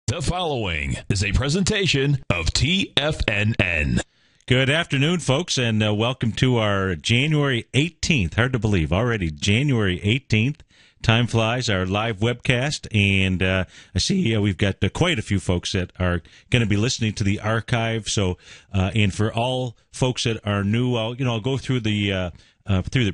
The following is a presentation of TFNN. Good afternoon, folks, and welcome to our January 18th, hard to believe, already January 18th. Time flies, our live webcast, and I see we've got quite a few folks that are going to be listening to the archive. So, and for all folks that are new, I'll go through the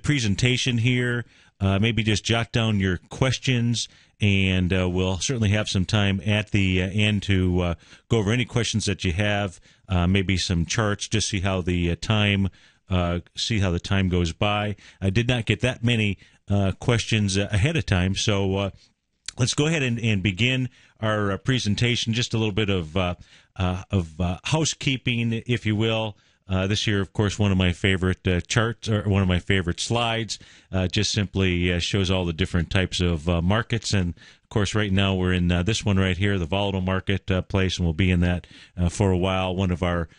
presentation here. Maybe just jot down your questions, and we'll certainly have some time at the end to go over any questions that you have. Maybe some charts, just see how the time goes by. I did not get that many questions ahead of time, so let's go ahead and begin our presentation. Just a little bit of housekeeping, if you will. This year, of course, one of my favorite charts, or one of my favorite slides, just simply shows all the different types of markets. And, of course, right now we're in this one right here, the volatile marketplace, and we'll be in that for a while. One of our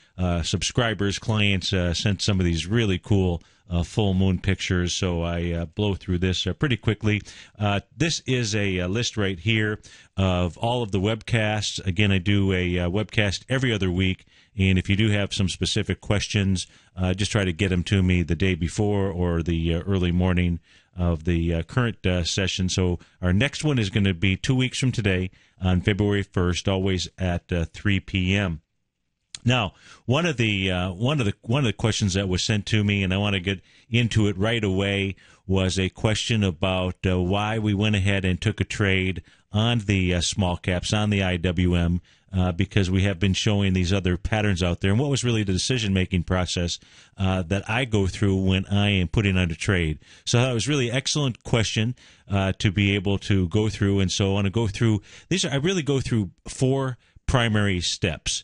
subscribers, clients, sent some of these really cool full moon pictures, so I blow through this pretty quickly. This is a list right here of all of the webcasts. Again, I do a webcast every other week. And if you do have some specific questions, just try to get them to me the day before or the early morning of the current session. So our next one is going to be 2 weeks from today on February 1st, always at 3 p.m. Now, one of the questions that was sent to me, and I want to get into it right away, was a question about why we went ahead and took a trade on the small caps, on the IWM, because we have been showing these other patterns out there. And what was really the decision-making process that I go through when I am putting on a trade? So that was really excellent question to be able to go through. And so I want to go through these. I really go through four primary steps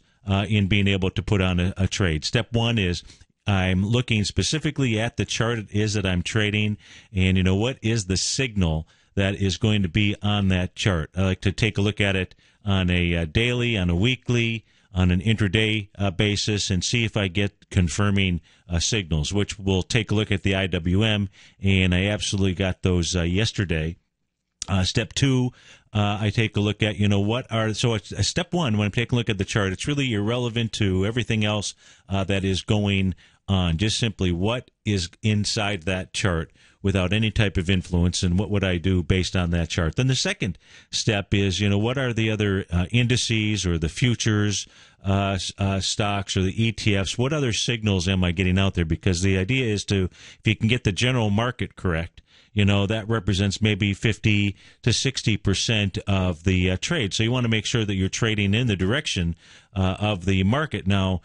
in being able to put on a trade. Step one is I'm looking specifically at the chart it is that I'm trading, and what is the signal that is going to be on that chart. I like to take a look at it on a daily, on a weekly, on an intraday basis, and see if I get confirming signals, which we'll take a look at the IWM, and I absolutely got those yesterday. Step two, I take a look at, step one, when I'm taking a look at the chart, it's really irrelevant to everything else that is going on. Just simply what is inside that chart without any type of influence, and what would I do based on that chart. Then the second step is, what are the other indices or the futures stocks or the ETFs? What other signals am I getting out there? Because the idea is if you can get the general market correct, that represents maybe 50 to 60% of the trade. So you want to make sure that you're trading in the direction of the market. Now,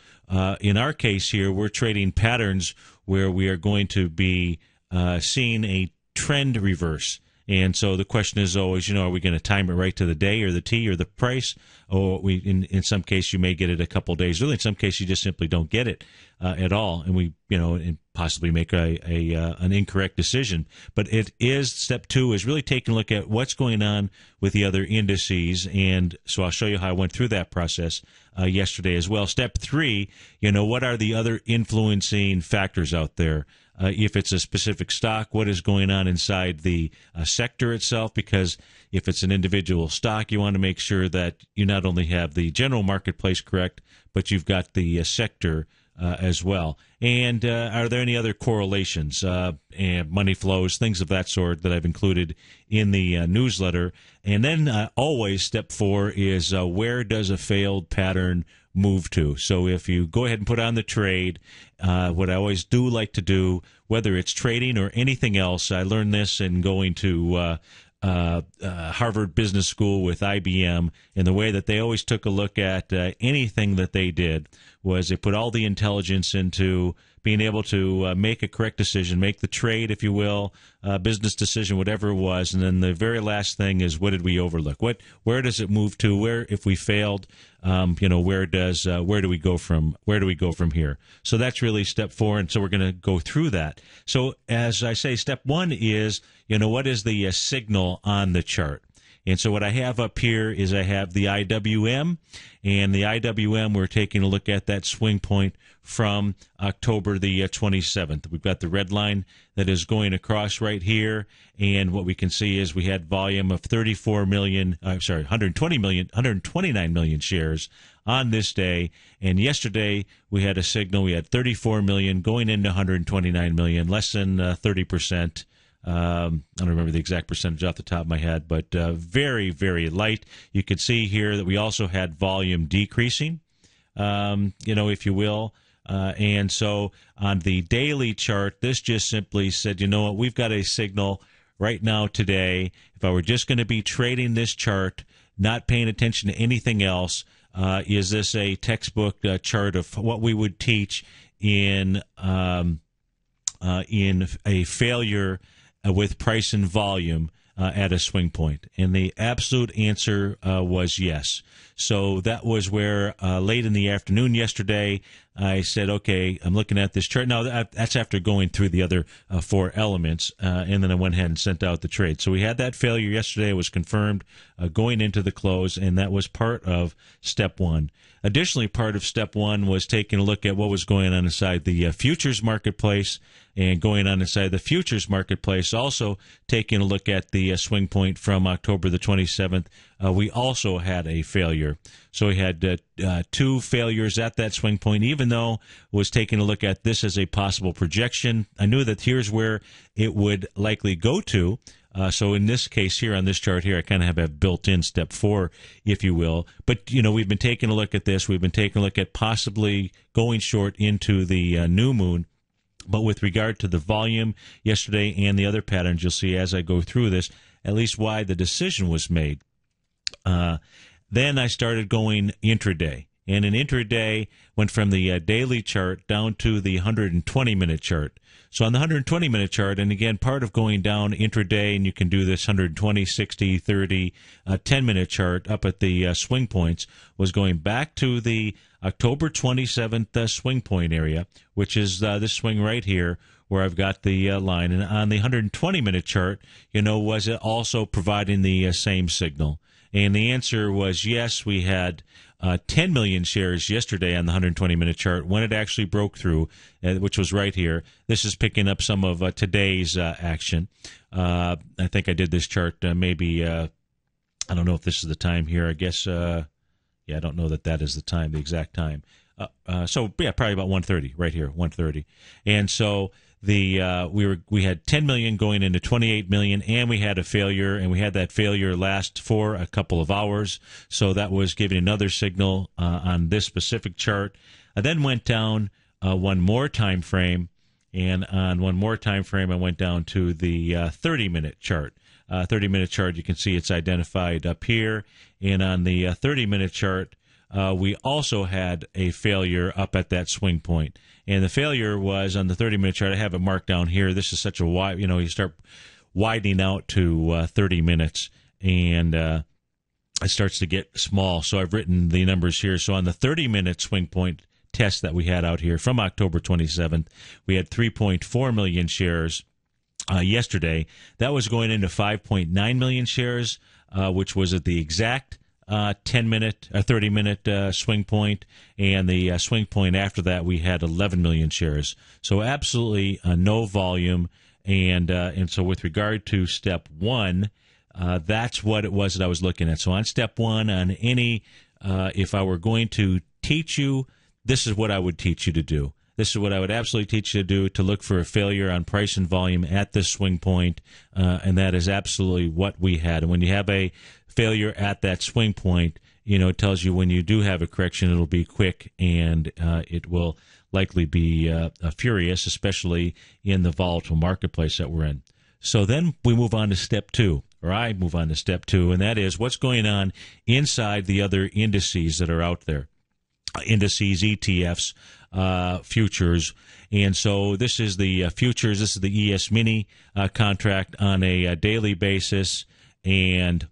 in our case here, we're trading patterns where we are going to be seeing a trend reverse. And so the question is always, are we going to time it right to the day or the T or the price? Or in some case, you may get it a couple days early. In some case, you just simply don't get it at all. And and possibly make an incorrect decision. But step two is really taking a look at what's going on with the other indices. And so I'll show you how I went through that process yesterday as well. Step three, what are the other influencing factors out there? If it's a specific stock, what is going on inside the sector itself? Because if it's an individual stock, you want to make sure that you not only have the general marketplace correct, but you've got the sector as well. And are there any other correlations and money flows, things of that sort that I've included in the newsletter? And then always step four is where does a failed pattern move to? So if you go ahead and put on the trade, what I always do like to do, whether it's trading or anything else, I learned this in going to Harvard Business School with IBM, and the way that they always took a look at anything that they did was they put all the intelligence into being able to make a correct decision, make the trade, if you will, business decision, whatever it was, and then the very last thing is, what did we overlook? Where does it move to? Where, if we failed, where do we go from here? So that's really step four, and so we're going to go through that. So as I say, step one is, what is the signal on the chart? And so what I have up here is I have the IWM, and the IWM, we're taking a look at that swing point from October the 27th. We've got the red line that is going across right here, and what we can see is we had volume of 129 million shares on this day. And yesterday we had a signal. We had 34 million going into 129 million, less than 30%. I don't remember the exact percentage off the top of my head, but very, very light. You can see here that we also had volume decreasing, if you will. And so on the daily chart, this just simply said, you know what, we've got a signal right now today. If I were just going to be trading this chart, not paying attention to anything else, is this a textbook chart of what we would teach in a failure with price and volume at a swing point? And the absolute answer was yes. So that was where late in the afternoon yesterday, I said, okay, I'm looking at this chart. Now, that's after going through the other four elements, and then I went ahead and sent out the trade. So we had that failure yesterday. It was confirmed going into the close, and that was part of step one. Additionally, part of step one was taking a look at what was going on inside the futures marketplace, and going on inside the futures marketplace, also taking a look at the swing point from October the 27th. We also had a failure. So we had two failures at that swing point, even though I was taking a look at this as a possible projection. I knew that here's where it would likely go to. So in this case here on this chart here, I kind of have a built-in step four, if you will. But, we've been taking a look at this. We've been taking a look at possibly going short into the new moon. But with regard to the volume yesterday and the other patterns, you'll see as I go through this, at least why the decision was made. Then I started going intraday. And an intraday went from the daily chart down to the 120-minute chart. So on the 120-minute chart, and again, part of going down intraday, and you can do this 120, 60, 30, 10-minute chart up at the swing points, was going back to the October 27th swing point area, which is this swing right here, where I've got the line. And on the 120-minute chart, was it also providing the same signal? And the answer was yes. We had 10 million shares yesterday on the 120-minute chart when it actually broke through, which was right here. This is picking up some of today's action. I think I did this chart maybe, I don't know if this is the time here. I guess, I don't know that is the time, the exact time. Probably about 1:30 right here, 1:30. And so we had 10 million going into 28 million, and we had a failure, and we had that failure last for a couple of hours. So that was giving another signal on this specific chart. I then went down one more time frame, and on one more time frame, I went down to the 30-minute chart. 30-minute chart, you can see it's identified up here, and on the 30-minute chart, we also had a failure up at that swing point. And the failure was on the 30-minute chart. I have it marked down here. This is such a wide, you start widening out to 30 minutes, and it starts to get small. So I've written the numbers here. So on the 30-minute swing point test that we had out here from October 27th, we had 3.4 million shares yesterday. That was going into 5.9 million shares, which was at the exact 10-minute, 30-minute swing point, and the swing point after that we had 11 million shares. So absolutely no volume, and so with regard to step one, that's what it was that I was looking at. So on step one, on any, if I were going to teach you, this is what I would teach you to do. This is what I would absolutely teach you to do, to look for a failure on price and volume at this swing point, and that is absolutely what we had. And when you have a failure at that swing point, it tells you when you do have a correction, it'll be quick, and it will likely be furious, especially in the volatile marketplace that we're in. So then we move on to step two, or I move on to step two, and that is what's going on inside the other indices that are out there. Indices, ETFs, futures. And so this is the futures. This is the ES Mini contract on a daily basis. And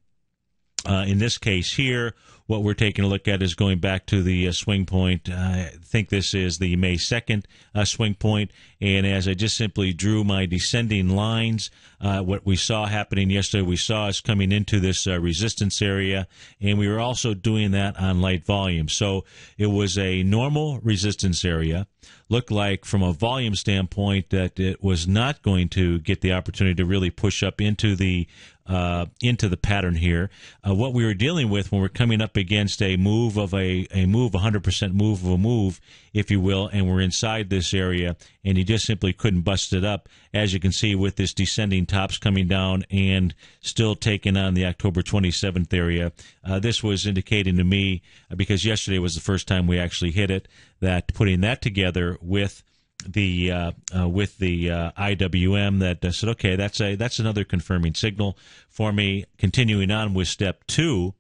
in this case here, what we're taking a look at is going back to the swing point. I think this is the May 2nd swing point. And as I just simply drew my descending lines, what we saw happening yesterday, we saw us coming into this resistance area, and we were also doing that on light volume. So it was a normal resistance area. Looked like from a volume standpoint that it was not going to get the opportunity to really push up into the pattern here. What we were dealing with when we're coming up against a move of a move, 100% move of a move, if you will, and we're inside this area, and you just simply couldn't bust it up, as you can see with this descending tops coming down and still taking on the October 27th area. This was indicating to me, because yesterday was the first time we actually hit it, that putting that together with the IWM, that said, okay, that's another confirming signal for me. Continuing on with step two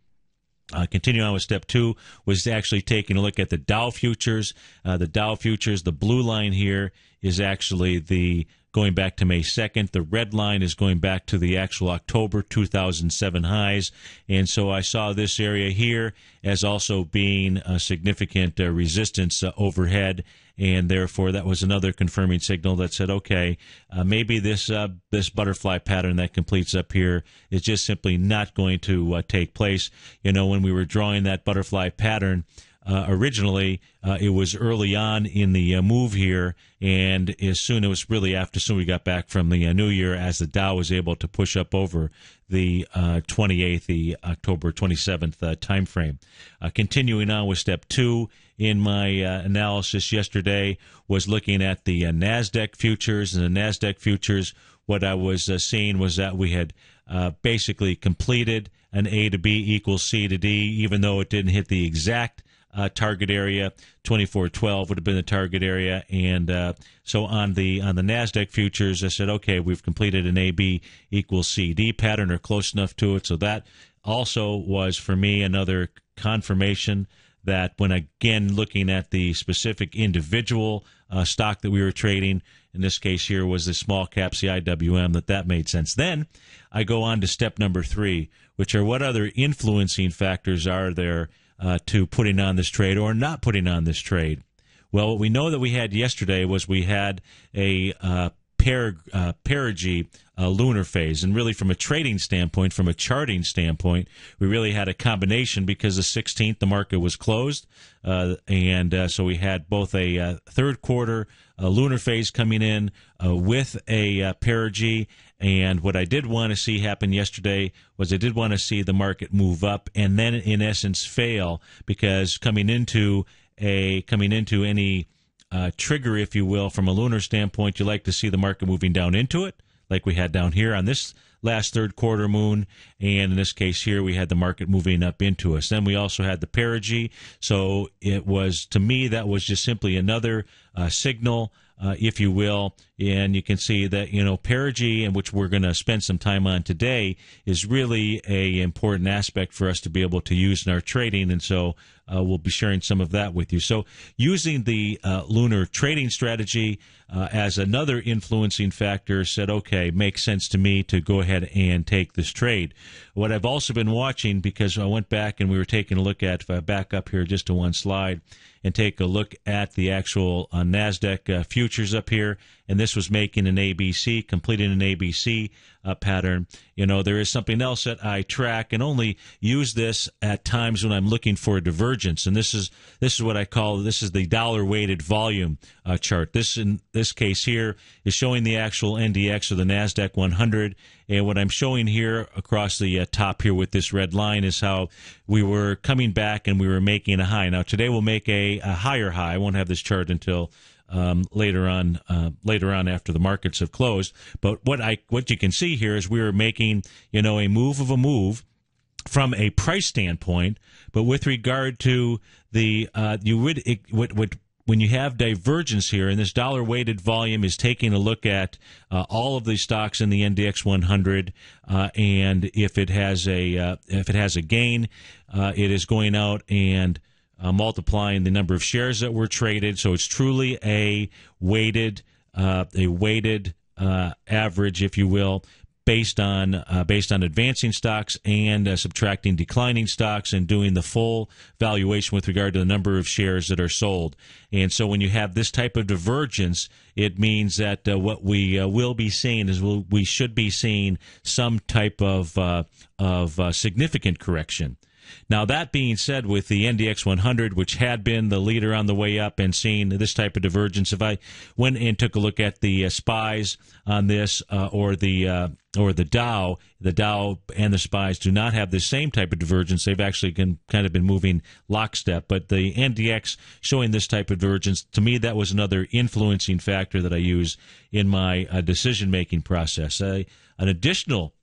was actually taking a look at the Dow futures. The Dow futures, the blue line here is actually going back to May 2nd. The red line is going back to the actual October 2007 highs. And so I saw this area here as also being a significant resistance overhead. And therefore, that was another confirming signal that said, okay, maybe this butterfly pattern that completes up here is just simply not going to take place. When we were drawing that butterfly pattern, originally, it was early on in the move here, and it was really soon we got back from the new year, as the Dow was able to push up over the 28th, the October 27th time frame. Continuing on with step two in my analysis yesterday was looking at the NASDAQ futures, and the NASDAQ futures, what I was seeing was that we had basically completed an A to B equals C to D, even though it didn't hit the exact target area. 2412 would have been the target area, and so on the NASDAQ futures, I said, okay, we've completed an AB equals CD pattern, or close enough to it. So that also was for me another confirmation that when again looking at the specific individual stock that we were trading, in this case here was the small caps, the IWM, that made sense. Then I go on to step number three, which are what other influencing factors are there to putting on this trade or not putting on this trade. Well, what we know that we had yesterday was we had a perigee lunar phase, and really from a trading standpoint, from a charting standpoint, we really had a combination, because the 16th the market was closed, and so we had both a third quarter lunar phase coming in with a perigee. And what I did want to see happen yesterday was I did want to see the market move up and then, in essence, fail, because coming into any trigger, if you will, from a lunar standpoint, you like to see the market moving down into it, like we had down here on this last third quarter moon, and in this case here we had the market moving up into us. Then we also had the perigee, so it was, to me, that was just simply another signal, if you will, and you can see that, perigee, and which we're going to spend some time on today, is really a important aspect for us to be able to use in our trading, and so we'll be sharing some of that with you. So using the lunar trading strategy as another influencing factor, said, okay, makes sense to me to go ahead and take this trade. What I've also been watching, because I went back and we were taking a look at, if I back up here just to one slide and take a look at the actual NASDAQ futures up here, and this was making an ABC, completing an ABC pattern. There is something else that I track and only use this at times when I'm looking for a divergence, and this is what I call, this is the dollar-weighted volume chart. This, in this case here, is showing the actual NDX, or the NASDAQ 100, and what I'm showing here across the top here with this red line is how we were coming back and we were making a high. Now, today we'll make a higher high. I won't have this chart until later on after the markets have closed. But what you can see here is we were making, a move of a move from a price standpoint, but with regard to the when you have divergence here, and this dollar-weighted volume is taking a look at all of the stocks in the NDX 100, and if it has a gain, it is going out and multiplying the number of shares that were traded. So it's truly a weighted average, if you will. based on advancing stocks and subtracting declining stocks and doing the full valuation with regard to the number of shares that are sold. And so when you have this type of divergence, it means that what we will be seeing is we should be seeing some type of significant correction. Now, that being said, with the NDX 100, which had been the leader on the way up and seeing this type of divergence, if I went and took a look at the SPYs on this or the Dow, the Dow and the SPYs do not have the same type of divergence. They've actually kind of been moving lockstep. But the NDX showing this type of divergence, to me, that was another influencing factor that I use in my decision-making process. An additional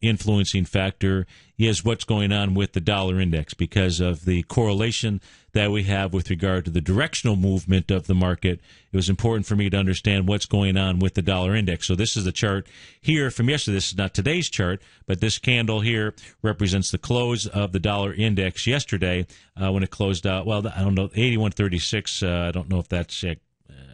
influencing factor is what's going on with the dollar index because of the correlation that we have with regard to the directional movement of the market. It was important for me to understand what's going on with the dollar index. So this is the chart here from yesterday. This is not today's chart, but this candle here represents the close of the dollar index yesterday when it closed out. Well, I don't know, 81.36. I don't know if that's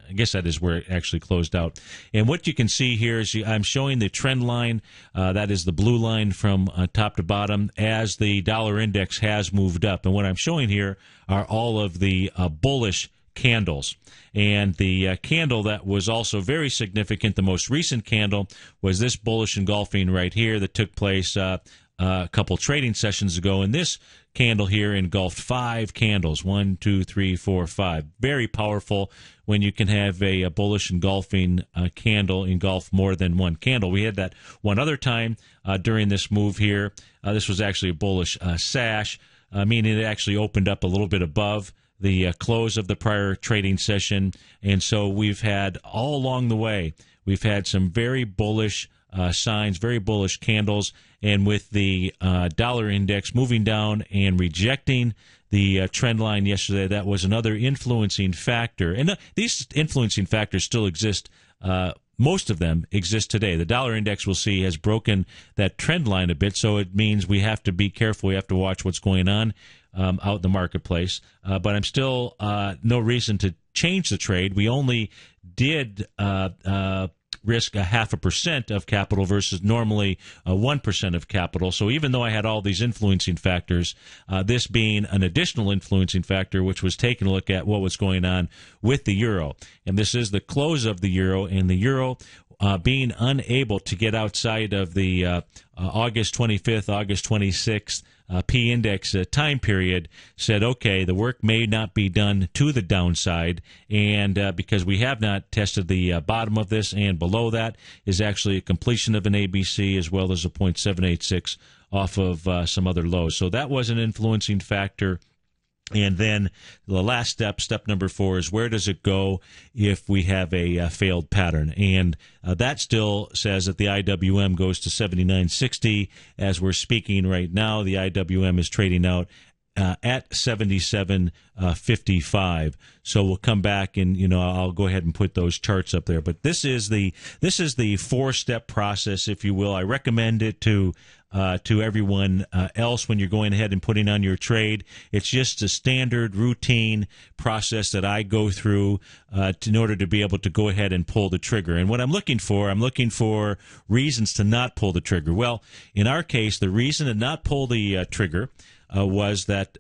I guess that is where it actually closed out. And what you can see here is I'm showing the trend line. That is the blue line from top to bottom as the dollar index has moved up. And what I'm showing here are all of the bullish candles. And the candle that was also very significant, the most recent candle, was this bullish engulfing right here that took place a couple trading sessions ago. And this candle here engulfed 5 candles. 1, 2, 3, 4, 5. Very powerful when you can have a bullish engulfing candle engulf more than one candle. We had that one other time during this move here. This was actually a bullish sash, meaning it actually opened up a little bit above the close of the prior trading session. And so we've had all along the way, we've had some very bullish signs, very bullish candles, and with the dollar index moving down and rejecting the trend line yesterday, that was another influencing factor. And these influencing factors still exist. Most of them exist today. The dollar index, we'll see, has broken that trend line a bit, so it means we have to be careful. We have to watch what's going on out in the marketplace. But I'm still no reason to change the trade. We only did risk 0.5% of capital versus normally 1% of capital. So even though I had all these influencing factors, this being an additional influencing factor, which was taking a look at what was going on with the euro. And this is the close of the euro, and the euro being unable to get outside of the August 25th, August 26th P-index time period, said, okay, the work may not be done to the downside, and because we have not tested the bottom of this, and below that is actually a completion of an ABC as well as a 0.786 off of some other lows. So that was an influencing factor. And then the last step, step number 4, is where does it go if we have a failed pattern? And that still says that the IWM goes to 79.60 as we're speaking right now. The IWM is trading out at 77.55. So we'll come back and I'll go ahead and put those charts up there. But this is the 4-step process, if you will. I recommend it to everyone else when you're going ahead and putting on your trade. It's just a standard routine process that I go through in order to be able to go ahead and pull the trigger. And what I'm looking for reasons to not pull the trigger. Well, in our case, the reason to not pull the trigger was that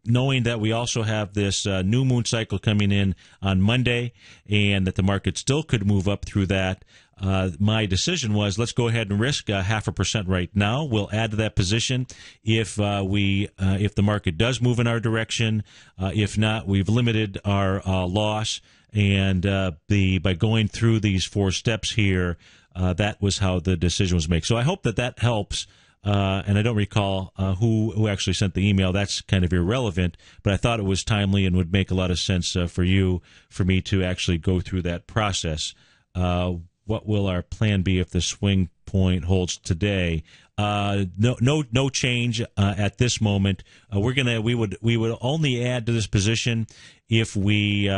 knowing that we also have this new moon cycle coming in on Monday, and that the market still could move up through that. My decision was, let's go ahead and risk 0.5% right now. We'll add to that position if the market does move in our direction. If not, we've limited our loss, and by going through these 4 steps here, that was how the decision was made. So I hope that helps. And I don't recall who actually sent the email. That's kind of irrelevant, but I thought it was timely and would make a lot of sense for me to actually go through that process. What will our plan be if the swing point holds today? No change at this moment. We would only add to this position if we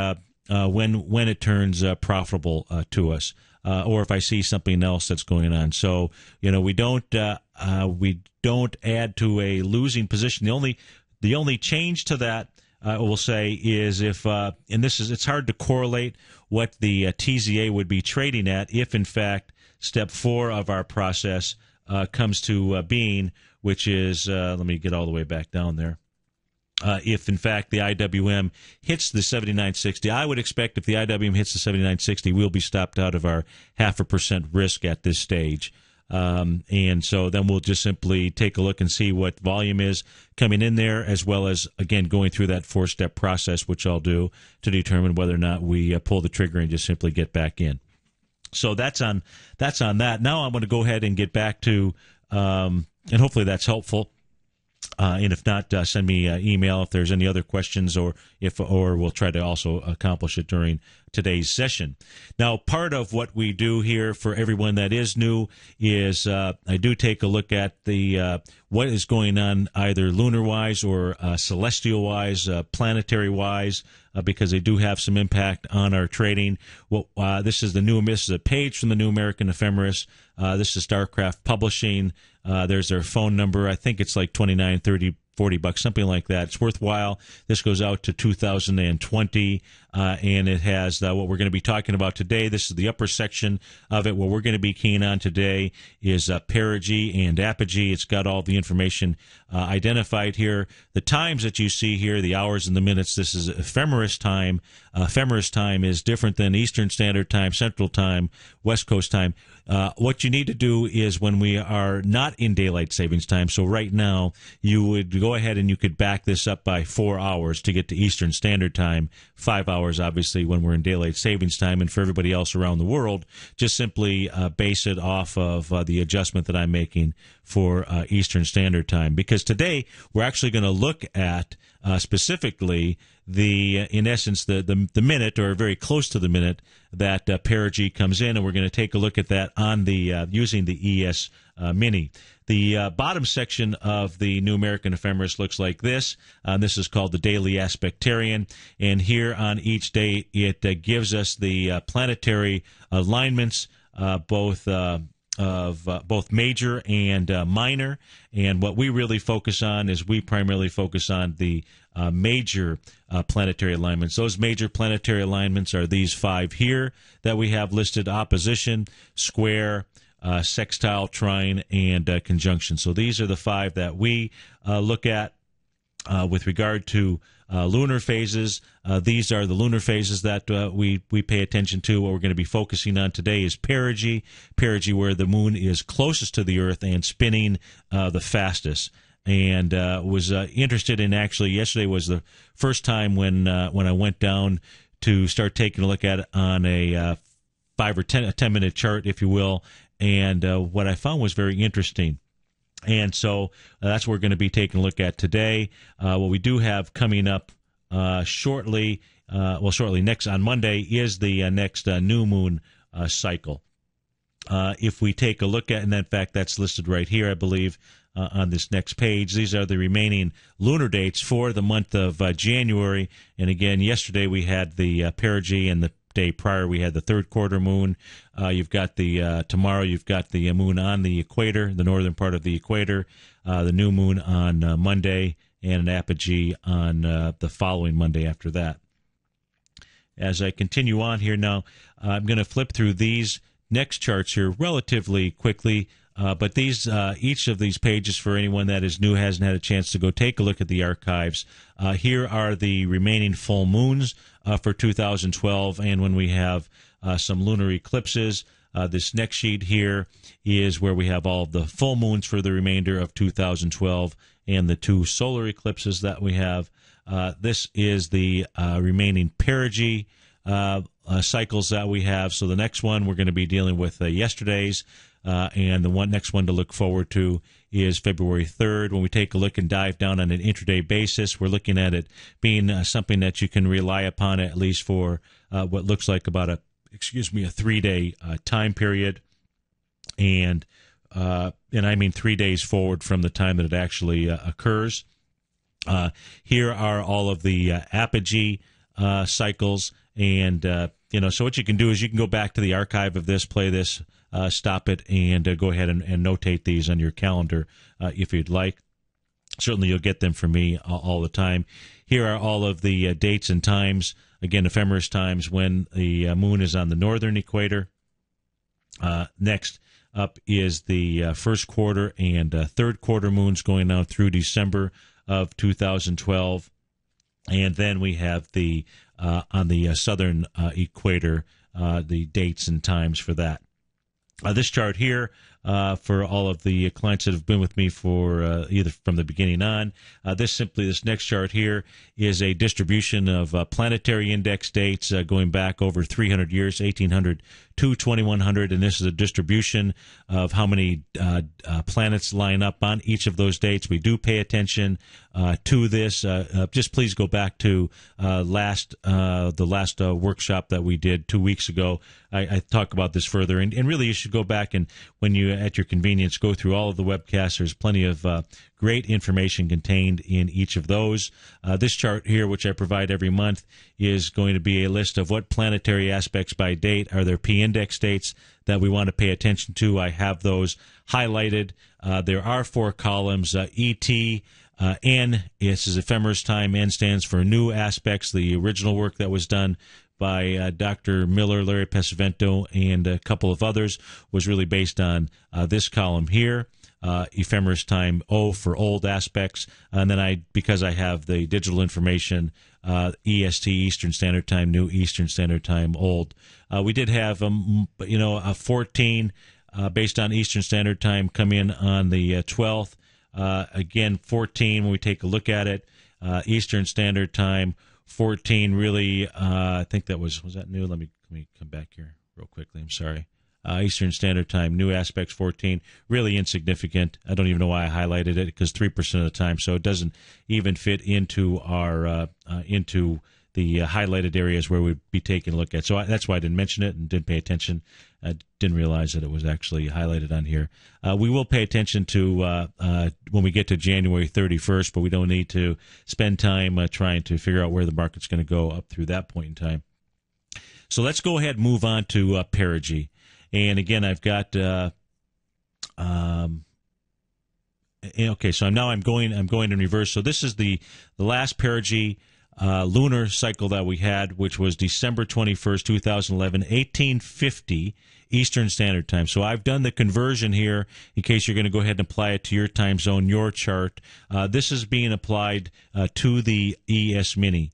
when it turns profitable to us. Or if I see something else that's going on. So, we don't add to a losing position. The only change to that will say is if, and it's hard to correlate what the TZA would be trading at if, in fact, step 4 of our process comes to being, which is, let me get all the way back down there. If, in fact, the IWM hits the 79.60, I would expect if the IWM hits the 79.60, we'll be stopped out of our 0.5% risk at this stage. And so then we'll just simply take a look and see what volume is coming in there, as well as, again, going through that 4-step process, which I'll do to determine whether or not we pull the trigger and just simply get back in. So that's on that. Now I'm going to go ahead and get back to, and hopefully that's helpful. And if not, send me an email if there's any other questions, or we'll try to also accomplish it during today's session. Now, part of what we do here for everyone that is new is I do take a look at the what is going on either lunar-wise or celestial-wise, planetary-wise, because they do have some impact on our trading. Well, this is a page from the New American Ephemeris. This is Starcraft Publishing. There's their phone number. I think it's like $29, $30, $40, something like that. It's worthwhile. This goes out to 2020, and it has what we're going to be talking about today. This is the upper section of it. What we're going to be keying on today is perigee and apogee. It's got all the information identified here. The times that you see here, the hours and the minutes, this is ephemeris time. Ephemeris time is different than Eastern Standard Time, Central Time, West Coast Time. What you need to do is when we are not in daylight savings time, so right now you would go ahead and you could back this up by 4 hours to get to Eastern Standard Time, 5 hours obviously when we're in daylight savings time, and for everybody else around the world, just simply base it off of the adjustment that I'm making for Eastern Standard Time. Because today we're actually going to look at specifically in essence, the minute, or very close to the minute, that perigee comes in, and we're going to take a look at that on the using the ES Mini. The bottom section of the New American Ephemeris looks like this. This is called the Daily Aspectarian, and here on each day it gives us the planetary alignments, both major and minor. And what we really focus on is we primarily focus on the major planetary alignments. Those major planetary alignments are these 5 here that we have listed: opposition, square, sextile, trine, and conjunction. So these are the 5 that we look at. With regard to lunar phases, these are the lunar phases that we pay attention to. What we're going to be focusing on today is perigee, where the moon is closest to the Earth and spinning the fastest. And was interested in, actually, yesterday was the first time when I went down to start taking a look at it on a 5 or 10 minute chart, if you will. And what I found was very interesting. And so that's what we're going to be taking a look at today. What we do have coming up shortly next on Monday is the next new moon cycle. If we take a look at, and in fact that's listed right here, I believe, on this next page, these are the remaining lunar dates for the month of January. And again, yesterday we had the perigee, and the day prior we had the third quarter moon. You've got the tomorrow you've got the moon on the equator, the northern part of the equator, the new moon on Monday, and an apogee on the following Monday after that. As I continue on here now, I'm going to flip through these next charts here relatively quickly. But these, each of these pages, for anyone that is new, hasn't had a chance to go take a look at the archives. Here are the remaining full moons for 2012, and when we have some lunar eclipses. This next sheet here is where we have all of the full moons for the remainder of 2012 and the 2 solar eclipses that we have. This is the remaining perigee cycles that we have. So the next one we're going to be dealing with yesterday's. And the next one to look forward to is February 3rd. When we take a look and dive down on an intraday basis, we're looking at it being something that you can rely upon at least for what looks like about a 3-day time period. And I mean 3 days forward from the time that it actually occurs. Here are all of the apogee cycles. And, so what you can do is you can go back to the archive of this, play this, stop it, and go ahead and notate these on your calendar if you'd like. certainly you'll get them from me all the time. Here are all of the dates and times, again, ephemeris times when the moon is on the northern equator. Next up is the first quarter and third quarter moons going out through December of 2012. And then we have the on the southern equator, the dates and times for that. This chart here, for all of the clients that have been with me for either from the beginning on, this next chart here is a distribution of planetary index dates going back over 300 years, 1800 to 2100, and this is a distribution of how many planets line up on each of those dates. We do pay attention to this. Just please go back to the last workshop that we did 2 weeks ago. I talk about this further, and really you should go back and when you, at your convenience, go through all of the webcasts. There's plenty of great information contained in each of those. This chart here, which I provide every month, is going to be a list of what planetary aspects by date are there P-index dates that we want to pay attention to. I have those highlighted. There are 4 columns. ET, N, this is ephemeris time. N stands for new aspects. The original work that was done by Dr. Miller, Larry Pesavento, and a couple of others was really based on this column here. Ephemeris time O for old aspects, and then because I have the digital information, EST, Eastern Standard Time, new, Eastern Standard Time, old. We did have a 14 based on Eastern Standard Time come in on the 12th. Again, 14 when we take a look at it, Eastern Standard Time. 14 really, I think that was that new? Let me come back here real quickly. I'm sorry. Eastern Standard Time, new aspects 14, really insignificant. I don't even know why I highlighted it, because 3% of the time, so it doesn't even fit into our into the highlighted areas where we'd be taking a look at. So that's why I didn't mention it and didn't pay attention. I didn't realize that it was actually highlighted on here. We will pay attention to when we get to January 31st, but we don't need to spend time trying to figure out where the market's going to go up through that point in time. So let's go ahead and move on to perigee. And again, I've got okay. So I'm going in reverse. So this is the last perigee lunar cycle that we had, which was December 21st, 2011, 1850 Eastern Standard Time. So I've done the conversion here in case you're going to go ahead and apply it to your time zone, your chart. This is being applied to the ES Mini.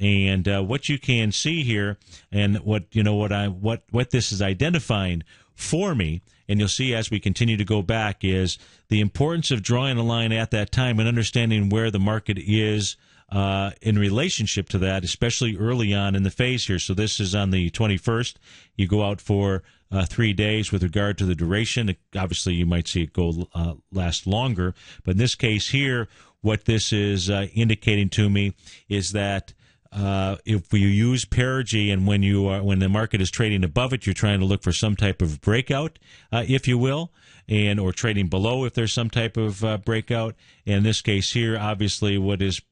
And what you can see here, and what this is identifying for me, and you'll see as we continue to go back, is the importance of drawing a line at that time and understanding where the market is in relationship to that, especially early on in the phase here. So this is on the 21st. You go out for 3 days with regard to the duration. Obviously, you might see it go last longer, but in this case here, what this is indicating to me is that if you use perigee, and when the market is trading above it, you're trying to look for some type of breakout, if you will, or trading below if there's some type of breakout. And in this case here, obviously, what is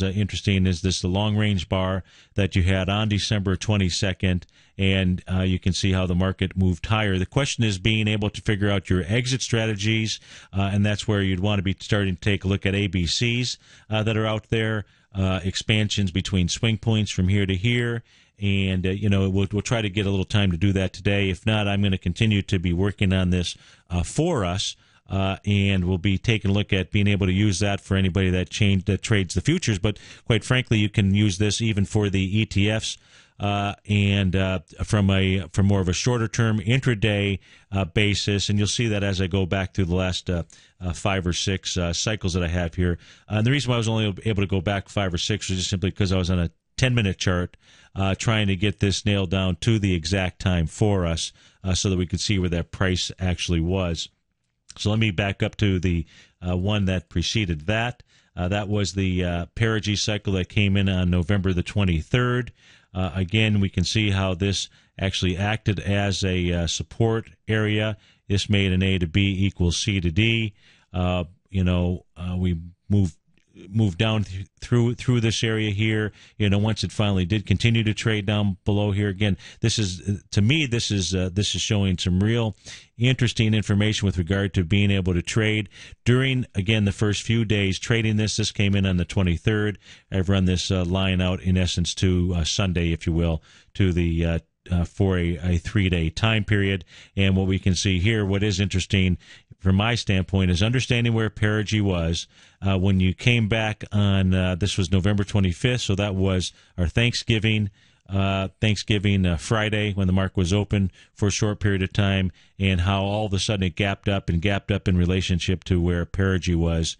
interesting is the long range bar that you had on December 22nd, and you can see how the market moved higher. The question is being able to figure out your exit strategies, and that's where you'd want to be starting to take a look at ABCs that are out there. Expansions between swing points from here to here, and we'll try to get a little time to do that today. If not, I'm going to continue to be working on this for us, and we'll be taking a look at being able to use that for anybody that trades the futures. But quite frankly, you can use this even for the ETFs. From more of a shorter term intraday basis, and you'll see that as I go back through the last 5 or 6 cycles that I have here. And the reason why I was only able to go back 5 or 6 was just simply because I was on a 10-minute chart trying to get this nailed down to the exact time for us, so that we could see where that price actually was. So let me back up to the one that preceded that. That was the perigee cycle that came in on November the 23rd. Again, we can see how this actually acted as a support area. This made an A to B equals C to D. We moved moved down through this area here. Once it finally did continue to trade down below here again, this is to me this is showing some real interesting information with regard to being able to trade during, again, the first few days trading this. This came in on the 23rd. I've run this line out in essence to Sunday, if you will, to the for a 3-day time period. And what we can see here, what is interesting from my standpoint, is understanding where Perigee was when you came back on, this was November 25th, so that was our Thanksgiving Friday when the market was open for a short period of time, and how all of a sudden it gapped up in relationship to where Perigee was.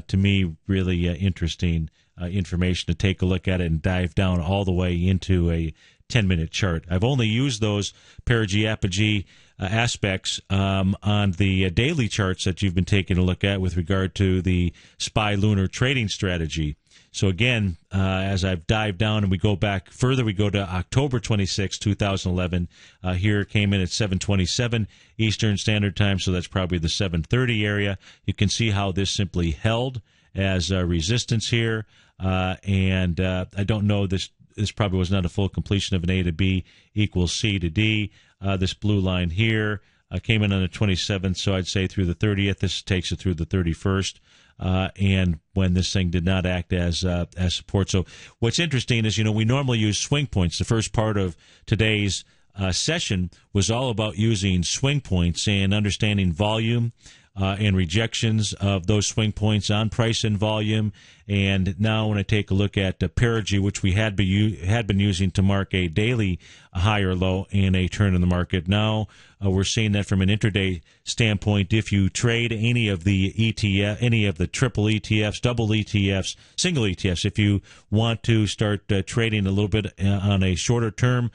To me, really interesting information to take a look at it and dive down all the way into a 10-minute chart. I've only used those perigee apogee aspects on the daily charts that you've been taking a look at with regard to the SPY lunar trading strategy. So again, as I've dived down and we go back further, we go to October 26, 2011. Here it came in at 7:27 Eastern Standard Time, so that's probably the 7:30 area. You can see how this simply held as resistance here, and I don't know, this probably was not a full completion of an A to B equals C to D. This blue line here came in on the 27th, so I'd say through the 30th. This takes it through the 31st, and when this thing did not act as support. So what's interesting is, we normally use swing points. The first part of today's session was all about using swing points and understanding volume and rejections of those swing points on price and volume. And now when I take a look at perigee, which we had been using to mark a daily high or low and a turn in the market, now we're seeing that from an intraday standpoint. If you trade any of the ETF, any of the triple ETFs, double ETFs, single ETFs, if you want to start trading a little bit on a shorter term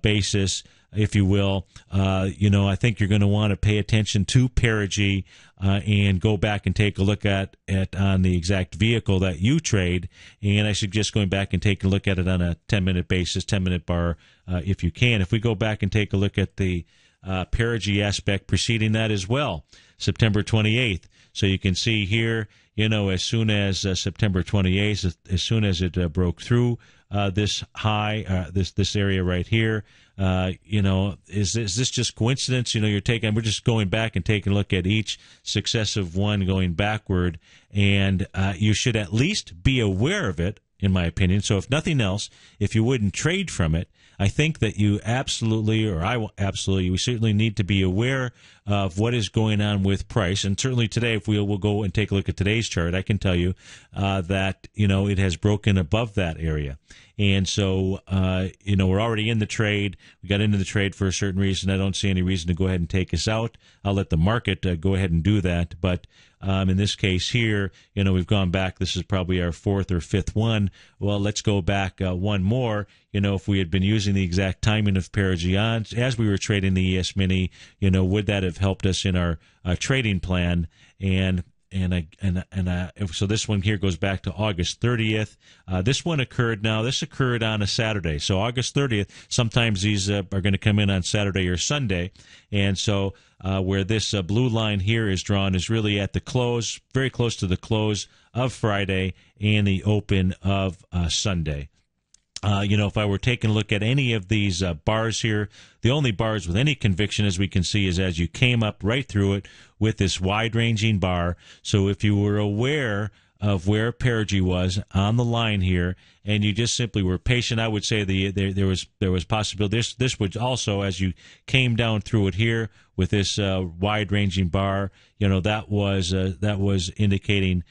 basis, if you will, I think you're going to want to pay attention to perigee and go back and take a look at it on the exact vehicle that you trade. And I suggest going back and taking a look at it on a 10-minute basis, 10-minute bar, if you can. If we go back and take a look at the perigee aspect preceding that as well, September 28th. So you can see here, as soon as September 28th, as soon as it broke through this high, this area right here, is this just coincidence? We're just going back and taking a look at each successive one going backward, and you should at least be aware of it, in my opinion. So if nothing else, if you wouldn't trade from it, I think that you absolutely, or I will absolutely, we certainly need to be aware of what is going on with price. And certainly today, if we'll go and take a look at today's chart, I can tell you that, it has broken above that area. And so, we're already in the trade. We got into the trade for a certain reason. I don't see any reason to go ahead and take us out. I'll let the market go ahead and do that. But in this case here, we've gone back. This is probably our fourth or fifth one. Well, let's go back one more. If we had been using the exact timing of perigee as we were trading the ES Mini, would that have helped us in our trading plan? So this one here goes back to August 30th. This one occurred on a Saturday. So August 30th, sometimes these are going to come in on Saturday or Sunday. And so where this blue line here is drawn is really at the close, very close to the close of Friday and the open of Sunday. If I were taking a look at any of these bars here, the only bars with any conviction, as we can see, is as you came up right through it with this wide-ranging bar. So if you were aware of where perigee was on the line here, and you just simply were patient, I would say there was possibility. This would also, as you came down through it here with this wide-ranging bar, that was indicating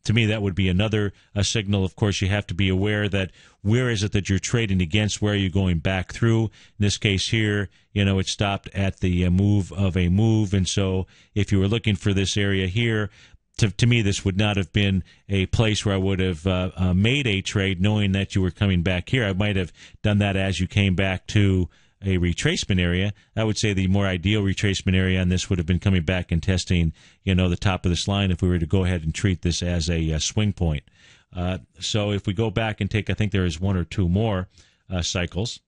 to me, that would be another signal. Of course, you have to be aware that where is it that you're trading against? Where are you going back through? In this case here, it stopped at the move of a move. And so if you were looking for this area here, to me, this would not have been a place where I would have made a trade knowing that you were coming back here. I might have done that as you came back to a retracement area. I would say the more ideal retracement area on this would have been coming back and testing, the top of this line if we were to go ahead and treat this as a swing point. So if we go back and take, I think there is one or two more cycles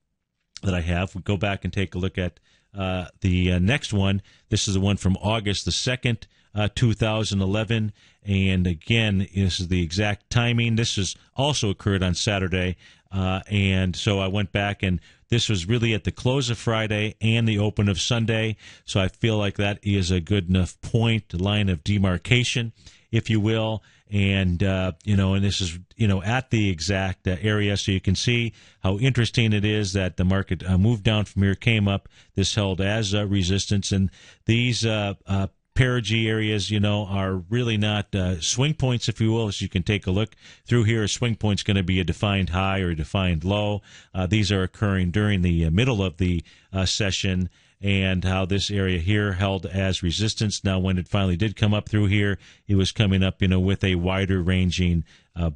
that I have. We go back and take a look at the next one. This is the one from August the 2nd. 2011. And again, this is the exact timing. This has also occurred on Saturday. And so I went back, and this was really at the close of Friday and the open of Sunday. So I feel like that is a good enough point, line of demarcation, if you will. And, and this is, at the exact area. So you can see how interesting it is that the market moved down from here, came up. This held as resistance. And these perigee areas, are really not swing points, if you will. As you can take a look through here, a swing point's going to be a defined high or a defined low. These are occurring during the middle of the session, and how this area here held as resistance. Now, when it finally did come up through here, it was coming up, with a wider ranging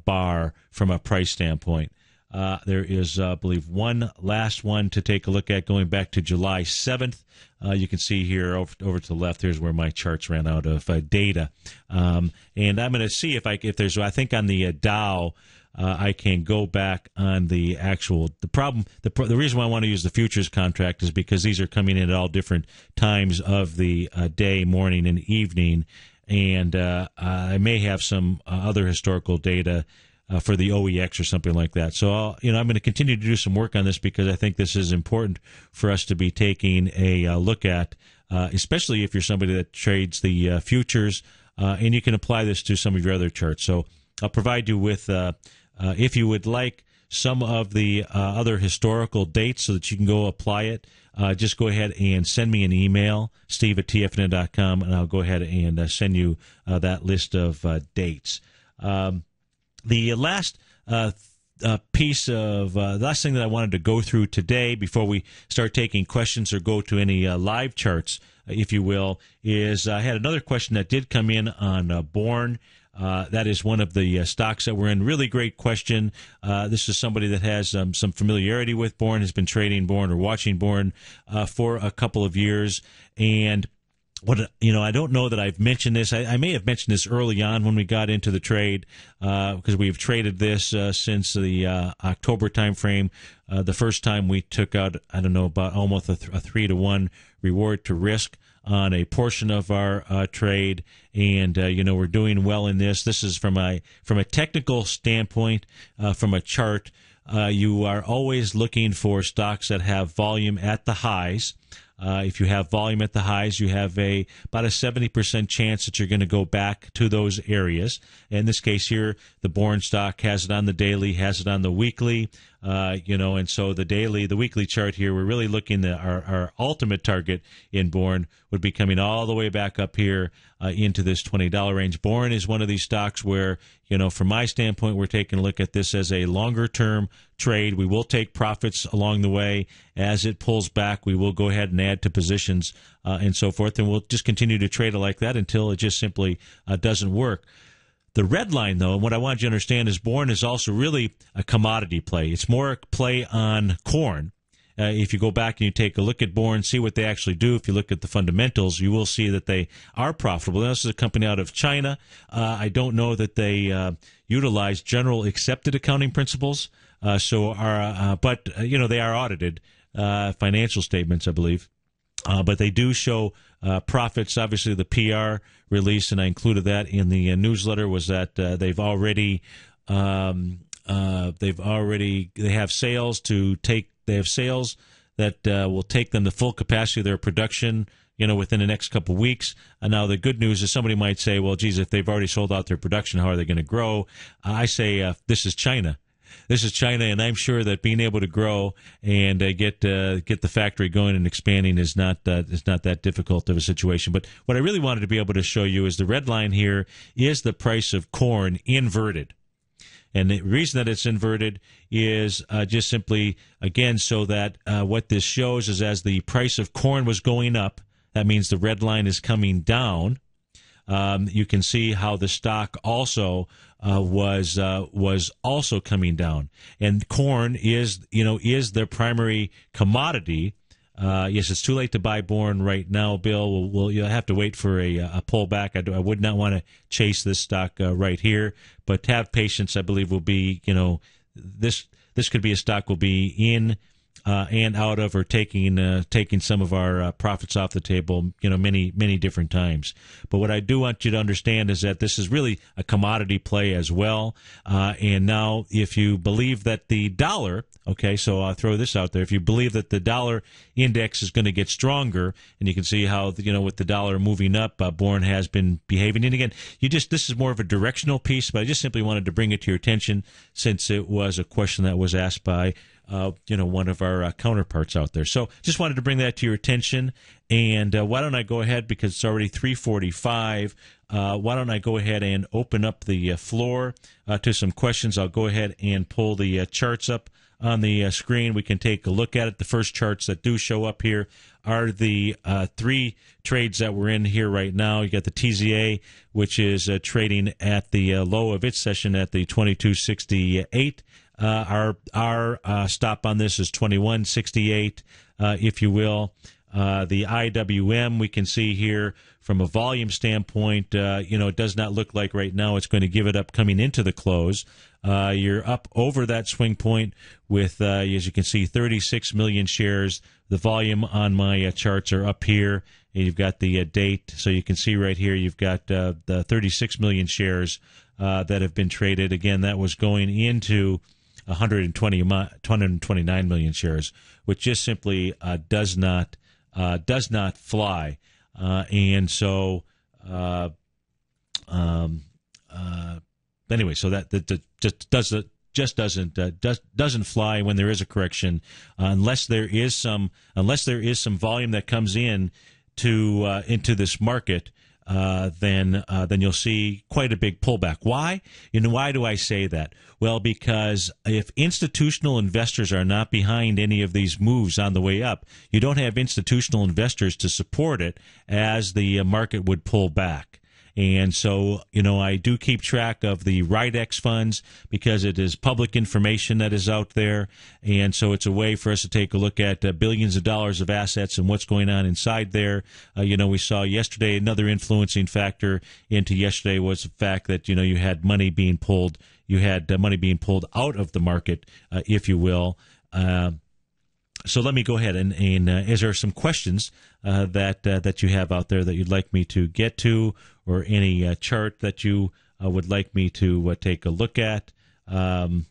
bar from a price standpoint. There is, I believe, one last one to take a look at going back to July 7th. You can see here over to the left, here's where my charts ran out of data. And I'm going to see if there's, I think on the Dow, I can go back on the actual, the reason why I want to use the futures contract is because these are coming in at all different times of the day, morning and evening. And I may have some other historical data for the OEX or something like that. So, I'm going to continue to do some work on this because I think this is important for us to be taking a look at, especially if you're somebody that trades the futures, and you can apply this to some of your other charts. So I'll provide you with, if you would like, some of the other historical dates so that you can go apply it. Just go ahead and send me an email, steve@tfn.com, and I'll go ahead and send you that list of dates. The last piece of the last thing that I wanted to go through today before we start taking questions or go to any live charts, if you will, is I had another question that did come in on Bourne. That is one of the stocks that we're in. Really great question. This is somebody that has some familiarity with Bourne, has been trading Bourne or watching Bourne for a couple of years. And I don't know that I've mentioned this. I may have mentioned this early on when we got into the trade, because we've traded this since the October timeframe. The first time we took out, about almost a 3-to-1 reward to risk on a portion of our trade, and we're doing well in this. This is from a technical standpoint, from a chart. You are always looking for stocks that have volume at the highs. If you have volume at the highs, you have about a 70% chance that you're going to go back to those areas. In this case here, the Bourne stock has it on the daily, has it on the weekly, and so the weekly chart here, we're really looking at our ultimate target in Bourne would be coming all the way back up here into this $20 range. Bourne is one of these stocks where, from my standpoint, we're taking a look at this as a longer-term trade. We will take profits along the way. As it pulls back, we will go ahead and add to positions and so forth, and we'll just continue to trade it like that until it just simply doesn't work. The red line, though, and what I want you to understand is Bourne is also really a commodity play. It's more a play on corn. If you go back and you take a look at Bourne, see what they actually do, if you look at the fundamentals, you will see that they are profitable. This is a company out of China. I don't know that they utilize general accepted accounting principles, but they are audited financial statements, I believe. But they do show profits. Obviously, the PR release, and I included that in the newsletter, was that they have sales to take. They have sales that will take them to full capacity of their production, within the next couple of weeks. Now, the good news is somebody might say, well, geez, if they've already sold out their production, how are they going to grow? I say this is China. This is China, and I'm sure that being able to grow and get the factory going and expanding is not that difficult of a situation. But what I really wanted to be able to show you is the red line here is the price of corn inverted. And the reason that it's inverted is just simply, again, so that what this shows is as the price of corn was going up, that means the red line is coming down. You can see how the stock also was also coming down, and corn is their primary commodity. Yes, it's too late to buy Bourne right now, Bill. You'll have to wait for a pullback. I would not want to chase this stock right here, but have patience. I believe will be this could be a stock will be in and out of, or taking some of our profits off the table, many different times. But what I do want you to understand is that this is really a commodity play as well. And now, if you believe that the dollar, okay, so I'll throw this out there. If you believe that the dollar index is going to get stronger, and you can see how, with the dollar moving up, Bourne has been behaving. And again, this is more of a directional piece, but I just simply wanted to bring it to your attention since it was a question that was asked by one of our counterparts out there. So just wanted to bring that to your attention. And why don't I go ahead, because it's already 3:45, why don't I go ahead and open up the floor to some questions. I'll go ahead and pull the charts up on the screen. We can take a look at it. The first charts that do show up here are the three trades that we're in here right now. You got the TZA, which is trading at the low of its session at the 2268. Our stop on this is 2168, if you will. The IWM, we can see here from a volume standpoint, it does not look like right now it's going to give it up coming into the close. You're up over that swing point with, as you can see, 36 million shares. The volume on my charts are up here. And you've got the date, so you can see right here you've got the 36 million shares that have been traded. Again, that was going into 229 million shares, which just simply does not fly. And so, anyway, so that just doesn't fly when there is a correction, unless there is some volume that comes in to into this market. Then you'll see quite a big pullback. Why? Why do I say that? Well, because if institutional investors are not behind any of these moves on the way up, you don't have institutional investors to support it as the market would pull back. And so, I do keep track of the RIDEX funds because it is public information that is out there. And so it's a way for us to take a look at billions of dollars of assets and what's going on inside there. We saw yesterday another influencing factor into yesterday was the fact that, you had money being pulled. You had money being pulled out of the market, if you will. So let me go ahead and is there some questions that you have out there that you'd like me to get to, or any chart that you would like me to take a look at? And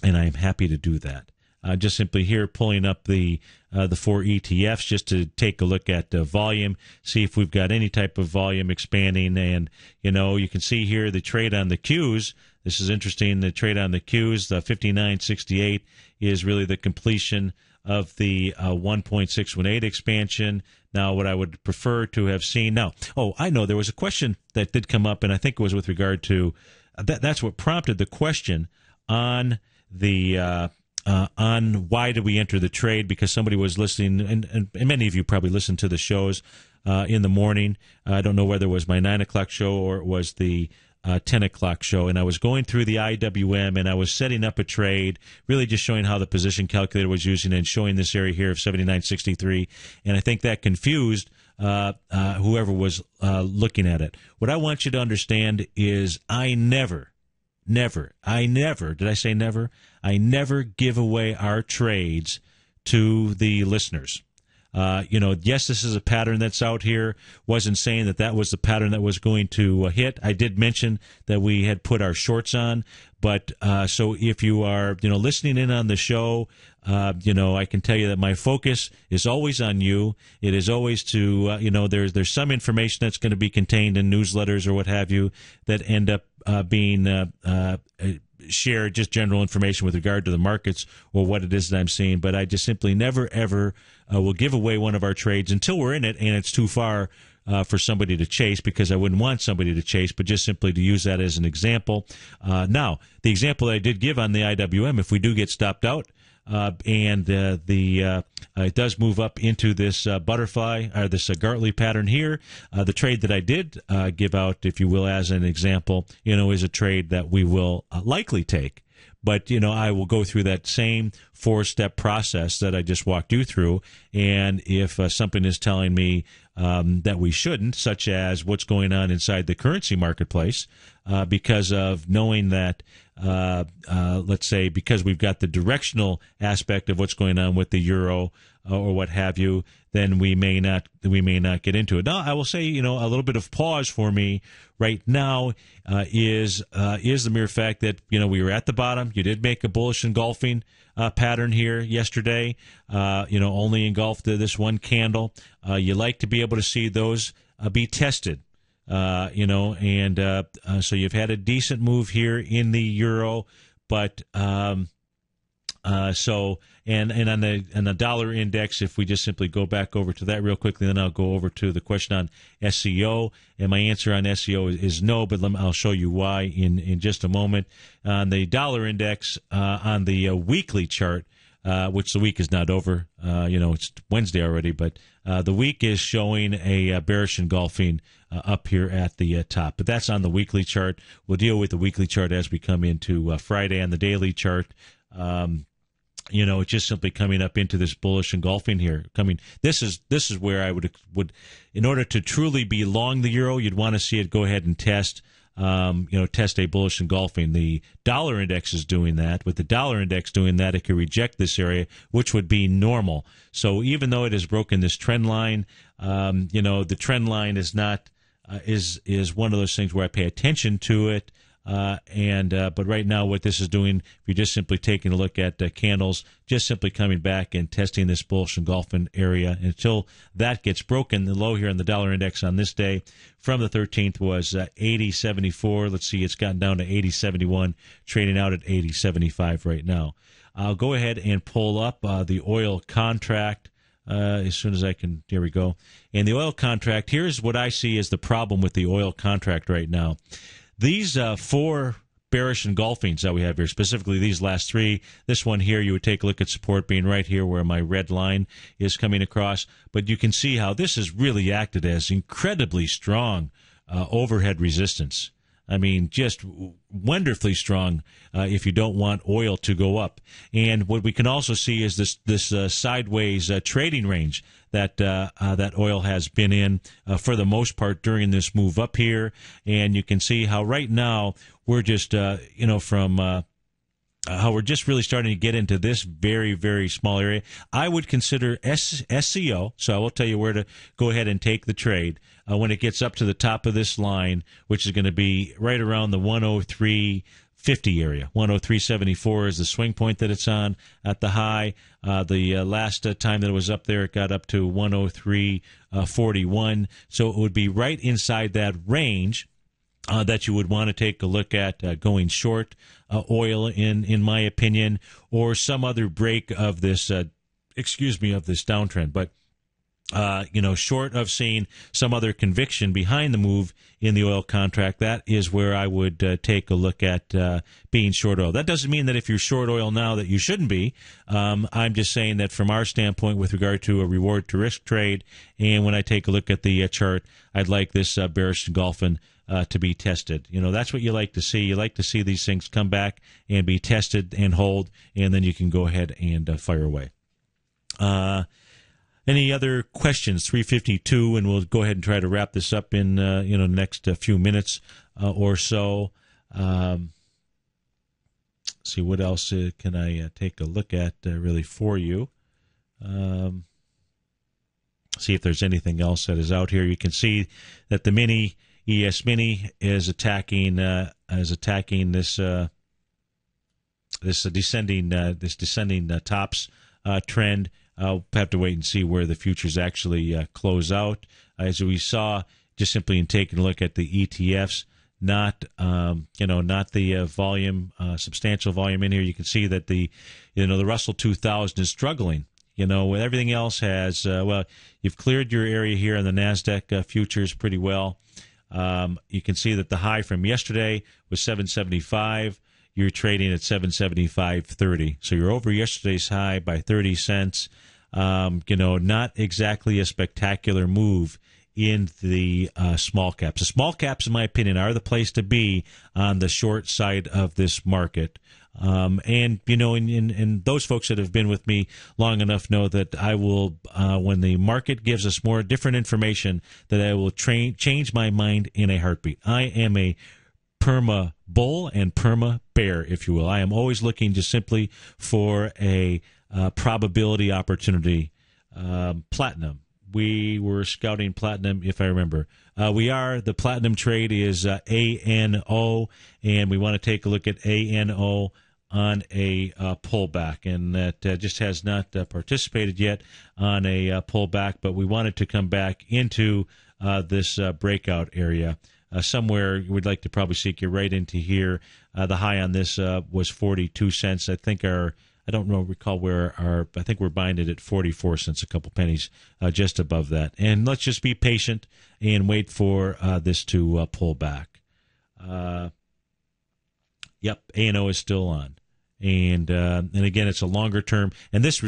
I am happy to do that. Just simply here pulling up the 4 ETFs just to take a look at volume, see if we've got any type of volume expanding. And, you can see here the trade on the Qs. This is interesting. The trade on the Qs, the 5968, is really the completion of the 1.618 expansion. Now, what I would prefer to have seen now, I know there was a question that did come up, and I think it was with regard to that's what prompted the question on the on why did we enter the trade, because somebody was listening, and many of you probably listened to the shows in the morning. I don't know whether it was my 9 o'clock show or it was the 10 o'clock show, and I was going through the IWM, and I was setting up a trade, really just showing how the position calculator was using and showing this area here of 79.63, and I think that confused whoever was looking at it. What I want you to understand is I never, did I say never? I never give away our trades to the listeners. Yes, this is a pattern that's out here. Wasn't saying that was the pattern that was going to hit. I did mention that we had put our shorts on, but so if you are, listening in on the show, I can tell you that my focus is always on you. It is always to, there's some information that's going to be contained in newsletters or what have you that end up being share just general information with regard to the markets or what it is that I'm seeing, but I just simply never, ever will give away one of our trades until we're in it and it's too far for somebody to chase, because I wouldn't want somebody to chase, but just simply to use that as an example. Now, the example that I did give on the IWM, if we do get stopped out, and it does move up into this butterfly or this Gartley pattern here. The trade that I did give out, if you will, as an example, is a trade that we will likely take. But, I will go through that same 4-step process that I just walked you through. And if something is telling me that we shouldn't, such as what's going on inside the currency marketplace, because of knowing that, let's say, because we've got the directional aspect of what's going on with the euro or what have you, then we may not get into it. Now, I will say, a little bit of pause for me right now is the mere fact that we were at the bottom. You did make a bullish engulfing pattern here yesterday. Only engulfed this one candle. You like to be able to see those be tested. So you've had a decent move here in the euro, but and on the dollar index, if we just simply go back over to that real quickly, then I'll go over to the question on SCO, and my answer on SCO is no, but I'll show you why in just a moment. On the dollar index, on the weekly chart, which the week is not over, it's Wednesday already, but the week is showing a bearish engulfing up here at the top. But that's on the weekly chart. We'll deal with the weekly chart as we come into Friday on the daily chart. It's just simply coming up into this bullish engulfing here. This is where I would, in order to truly be long the euro, you'd want to see it go ahead and test a bullish engulfing. The dollar index is doing that. With the dollar index doing that, it could reject this area, which would be normal. So even though it has broken this trend line, the trend line is not is one of those things where I pay attention to it. But right now what this is doing, if you're just simply taking a look at candles, just simply coming back and testing this bullish engulfing area until that gets broken. The low here on the dollar index on this day from the 13th was 80.74. Let's see, it's gotten down to 80.71, trading out at 80.75 right now. I'll go ahead and pull up the oil contract as soon as I can. Here we go. And the oil contract, here's what I see as the problem with the oil contract right now. These four bearish engulfings that we have here, specifically these last three, this one here, you would take a look at support being right here where my red line is coming across. But you can see how this has really acted as incredibly strong overhead resistance. I mean, just wonderfully strong if you don't want oil to go up. And what we can also see is this sideways trading range that oil has been in for the most part during this move up here. And you can see how right now we're just, how we're just really starting to get into this very, very small area. I would consider SCO, so I will tell you where to go ahead and take the trade when it gets up to the top of this line, which is going to be right around the 103.50 area. 103.74 is the swing point that it's on at the high. The last time that it was up there, it got up to 103.41. So it would be right inside that range that you would want to take a look at going short oil, in my opinion, or some other break of this, of this downtrend. But short of seeing some other conviction behind the move in the oil contract, that is where I would take a look at being short oil. That doesn't mean that if you're short oil now that you shouldn't be. I'm just saying that from our standpoint with regard to a reward to risk trade, and when I take a look at the chart, I'd like this bearish engulfing to be tested. That's what you like to see. You like to see these things come back and be tested and hold, and then you can go ahead and fire away. Any other questions? 3:52, and we'll go ahead and try to wrap this up in the next few minutes or so. See what else can I take a look at really for you. See if there's anything else that is out here. You can see that the mini ES Mini is attacking this descending tops trend. I'll have to wait and see where the futures actually close out. As we saw, just simply in taking a look at the ETFs, not the volume, substantial volume in here. You can see that the Russell 2000 is struggling. With everything else has you've cleared your area here on the NASDAQ futures pretty well. You can see that the high from yesterday was 775. You're trading at 775.30. So you're over yesterday's high by 30 cents. Not exactly a spectacular move in the small caps. The small caps, in my opinion, are the place to be on the short side of this market. And those folks that have been with me long enough know that I will, when the market gives us more different information, that I will change my mind in a heartbeat. I am a perma bull and perma bear, if you will. I am always looking just simply for a probability opportunity. Platinum. We were scouting platinum, if I remember. The platinum trade is ANO, and we want to take a look at ANO on a pullback, and that just has not participated yet on a pullback, but we wanted to come back into this breakout area. Somewhere we'd like to probably seek you right into here. The high on this was 42 cents. I think recall where I think we're buying it at 44 cents, a couple pennies just above that. And let's just be patient and wait for this to pull back. Yep, A&O is still on. And again, it's a longer term. And this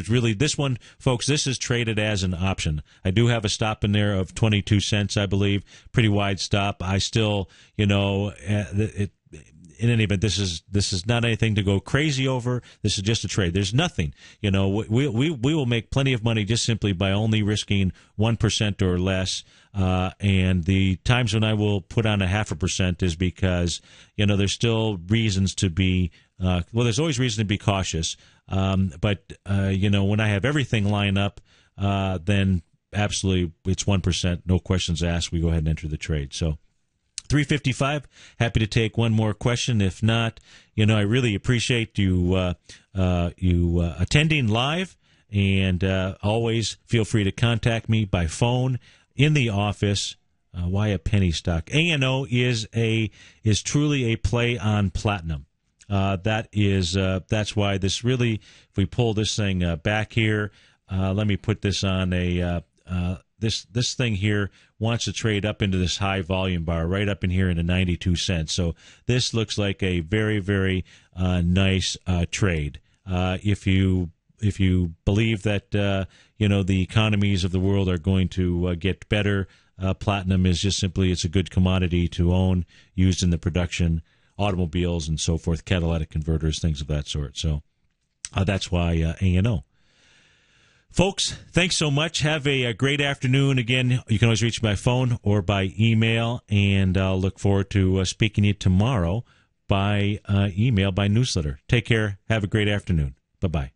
one, folks, this is traded as an option. I do have a stop in there of 22 cents, I believe. Pretty wide stop. I still, in any event, this is not anything to go crazy over. This is just a trade. There's nothing. We will make plenty of money just simply by only risking 1% or less. And the times when I will put on 0.5% is because there's still reasons to be. There's always reason to be cautious. But when I have everything line up, then absolutely it's 1%, no questions asked. We go ahead and enter the trade. So 3:55. Happy to take one more question. If not, I really appreciate you attending live, and always feel free to contact me by phone in the office. Why a penny stock? ANO is truly a play on platinum. That's why this really, if we pull this thing back here, let me put this on this thing here wants to trade up into this high volume bar, right up in here into 92 cents. So this looks like a very, very nice trade. If you believe that the economies of the world are going to get better, platinum is just simply, it's a good commodity to own, used in the production automobiles and so forth, catalytic converters, things of that sort. So that's why ANO. Folks, thanks so much. Have a great afternoon. Again, you can always reach me by phone or by email, and I'll look forward to speaking to you tomorrow by email, by newsletter. Take care. Have a great afternoon. Bye-bye.